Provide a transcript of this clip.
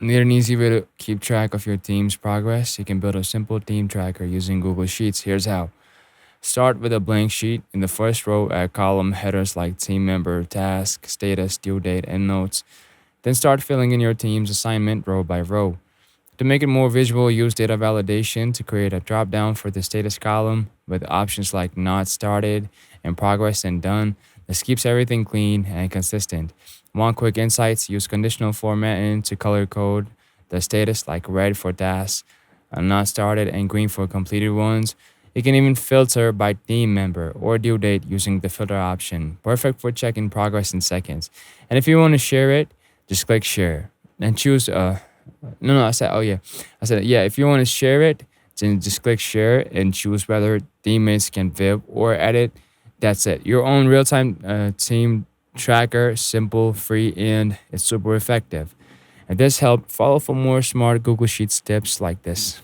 Need an easy way to keep track of your team's progress? You can build a simple team tracker using Google Sheets. Here's how. Start with a blank sheet. In the first row, add column headers like team member, task, status, due date, and notes. Then start filling in your team's assignment row by row. To make it more visual, use data validation to create a drop down for the status column with options like not started and progress and done. This keeps everything clean and consistent. Want quick insights? Use conditional formatting to color code the status like red for tasks, not started, and green for completed ones. You can even filter by team member or due date using the filter option. Perfect for checking progress in seconds. And if you want to share it, just click share and choose no, I said, oh yeah. I said, yeah, if you want to share it, then just click share and choose whether teammates can view or edit. That's it. Your own real time team tracker, simple, free, and it's super effective. And this helped follow for more smart Google Sheets tips like this.